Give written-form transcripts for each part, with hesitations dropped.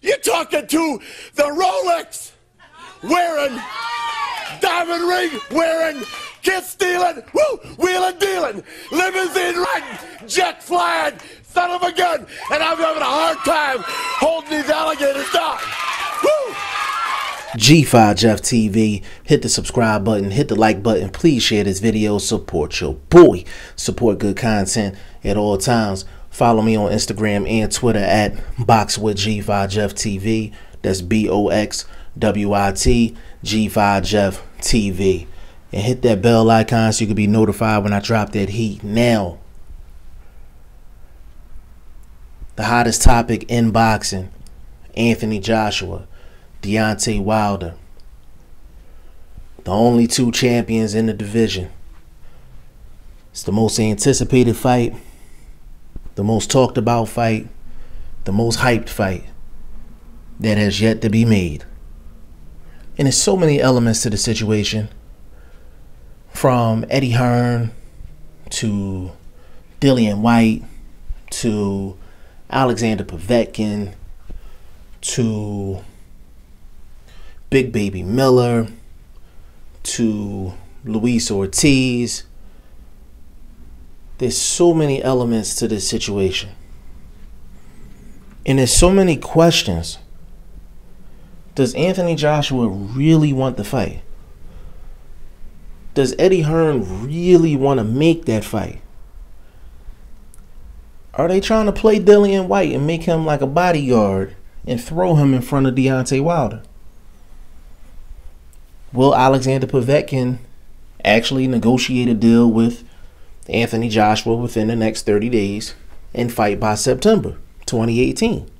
You're talking to the Rolex wearing, diamond ring wearing, kiss stealing, wheeling dealing, limousine riding, jet flying, son of a gun, and I'm having a hard time holding these alligators down. Woo! G5 Jeff TV, hit the subscribe button, hit the like button, please share this video, support your boy, support good content at all times. Follow me on Instagram and Twitter at BoxWithG5 Jeff TV. That's BOXWIT G5 Jeff TV. And hit that bell icon so you can be notified when I drop that heat. Now, the hottest topic in boxing, Anthony Joshua, Deontay Wilder. The only two champions in the division. It's the most anticipated fight, the most talked about fight, the most hyped fight that has yet to be made. And there's so many elements to the situation, from Eddie Hearn to Dillian White to Alexander Povetkin to Big Baby Miller to Luis Ortiz. There's so many elements to this situation. And there's so many questions. Does Anthony Joshua really want the fight? Does Eddie Hearn really want to make that fight? Are they trying to play Dillian White and make him like a bodyguard and throw him in front of Deontay Wilder? Will Alexander Povetkin actually negotiate a deal with Anthony Joshua within the next 30 days and fight by September 2018?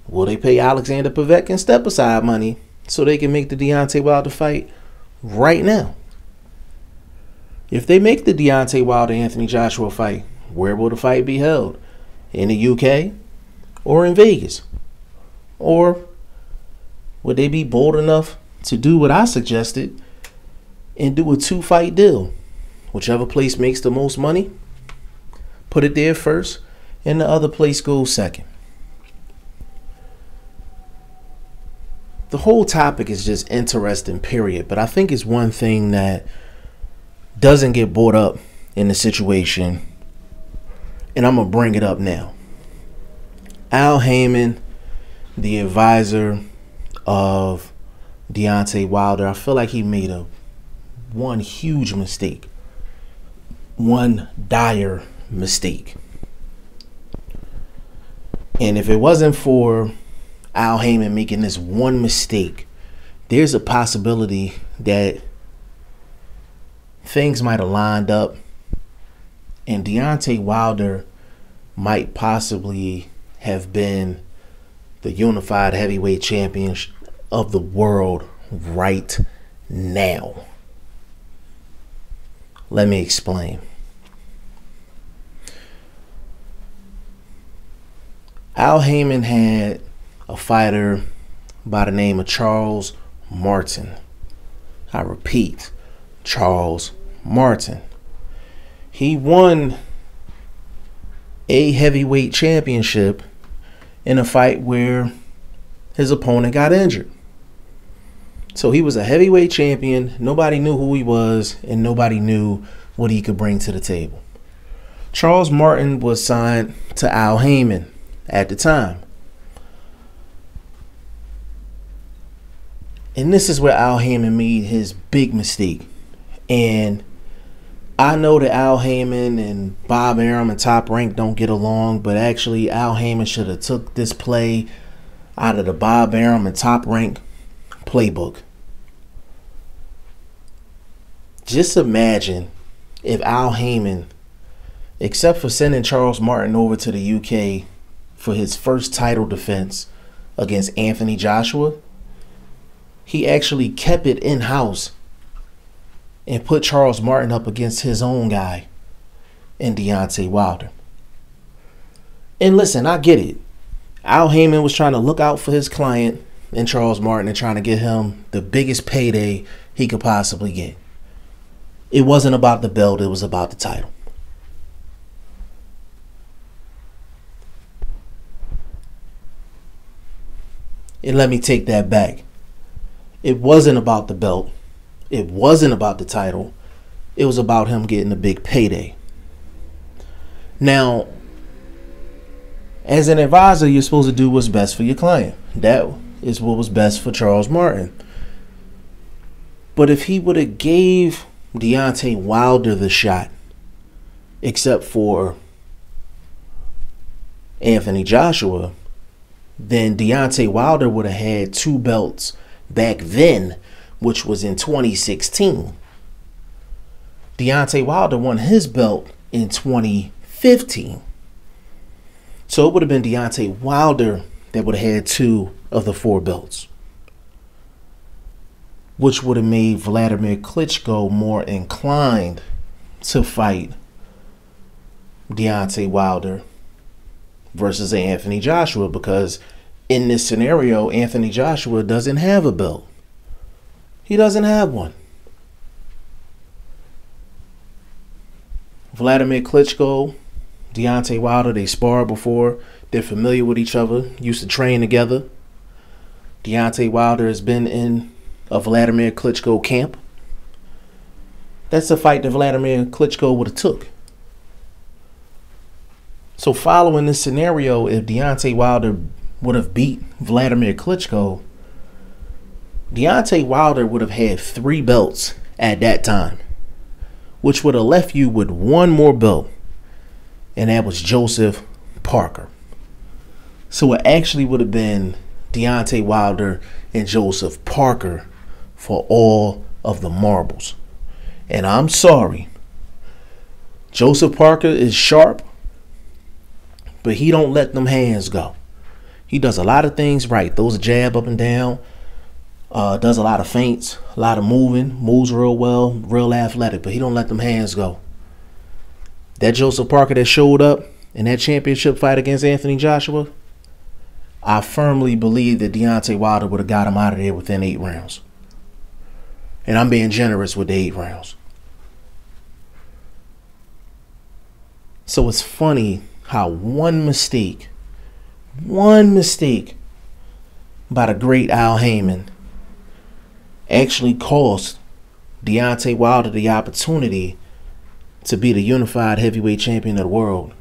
Will they pay Alexander Povetkin step-aside money so they can make the Deontay Wilder fight right now? If they make the Deontay Wilder-Anthony Joshua fight, where will the fight be held? In the UK or in Vegas? Or would they be bold enough to do what I suggested and do a two-fight deal? Whichever place makes the most money, put it there first, and the other place goes second. The whole topic is just interesting, period. But I think it's one thing that doesn't get brought up in the situation, and I'm going to bring it up now. Al Haymon, the advisor of Deontay Wilder, I feel like he made one huge mistake. One dire mistake. And if it wasn't for Al Haymon making this one mistake, there's a possibility that things might have lined up and Deontay Wilder might possibly have been the unified heavyweight champion of the world right now. Let me explain. Al Haymon had a fighter by the name of Charles Martin. I repeat, Charles Martin. He won a heavyweight championship in a fight where his opponent got injured. So he was a heavyweight champion. Nobody knew who he was, and nobody knew what he could bring to the table. Charles Martin was signed to Al Haymon at the time. And this is where Al Haymon made his big mistake. And I know that Al Haymon and Bob Arum and Top Rank don't get along, but actually Al Haymon should have took this play out of the Bob Arum and Top Rank playbook. Just imagine if Al Haymon, except for sending Charles Martin over to the UK for his first title defense against Anthony Joshua, he actually kept it in-house and put Charles Martin up against his own guy in Deontay Wilder. And listen, I get it. Al Haymon was trying to look out for his client in Charles Martin and trying to get him the biggest payday he could possibly get. It wasn't about the belt, it was about the title. And let me take that back. It wasn't about the belt. It wasn't about the title. It was about him getting a big payday. Now, as an advisor, you're supposed to do what's best for your client. That is what was best for Charles Martin. But if he would have gave Deontay Wilder the shot, except for Anthony Joshua, then Deontay Wilder would have had 2 belts back then, which was in 2016. Deontay Wilder won his belt in 2015. So it would have been Deontay Wilder that would have had 2 of the 4 belts, which would have made Vladimir Klitschko more inclined to fight Deontay Wilder versus Anthony Joshua, because in this scenario, Anthony Joshua doesn't have a belt. He doesn't have one. Vladimir Klitschko, Deontay Wilder, they sparred before. They're familiar with each other, used to train together. Deontay Wilder has been in a Vladimir Klitschko camp. That's a fight that Vladimir Klitschko would have took. So following this scenario, if Deontay Wilder would have beat Vladimir Klitschko, Deontay Wilder would have had 3 belts at that time, which would have left you with 1 more belt, and that was Joseph Parker. So it actually would have been Deontay Wilder and Joseph Parker for all of the marbles. And I'm sorry, Joseph Parker is sharp, but he don't let them hands go. He does a lot of things right. Throws a jab up and down, does a lot of feints, a lot of moving, moves real well, real athletic, but he don't let them hands go. That Joseph Parker that showed up in that championship fight against Anthony Joshua, I firmly believe that Deontay Wilder would have got him out of there within 8 rounds. And I'm being generous with the 8 rounds. So it's funny how one mistake by the great Al Haymon actually cost Deontay Wilder the opportunity to be the unified heavyweight champion of the world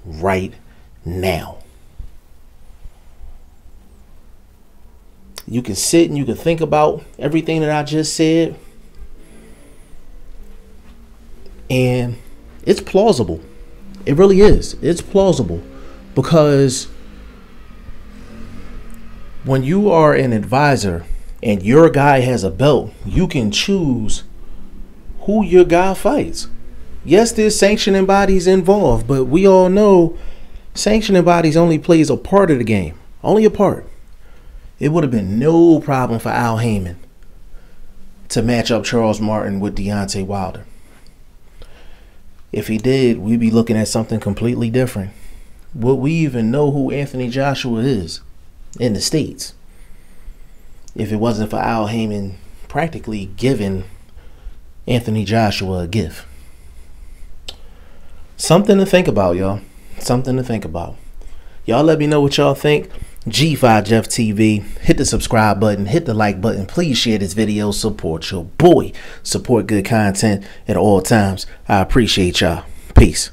right now. You can sit and you can think about everything that I just said, and it's plausible. It really is. It's plausible, because when you are an advisor and your guy has a belt, you can choose who your guy fights. Yes, there's sanctioning bodies involved, but we all know sanctioning bodies only plays a part of the game. Only a part. It would have been no problem for Al Haymon to match up Charles Martin with Deontay Wilder. If he did, we'd be looking at something completely different. Would we even know who Anthony Joshua is in the States if it wasn't for Al Haymon practically giving Anthony Joshua a gift? Something to think about, y'all. Something to think about. Y'all let me know what y'all think. G5 Jeff TV. Hit the subscribe button. Hit the like button. Please share this video. Support your boy. Support good content at all times. I appreciate y'all. Peace.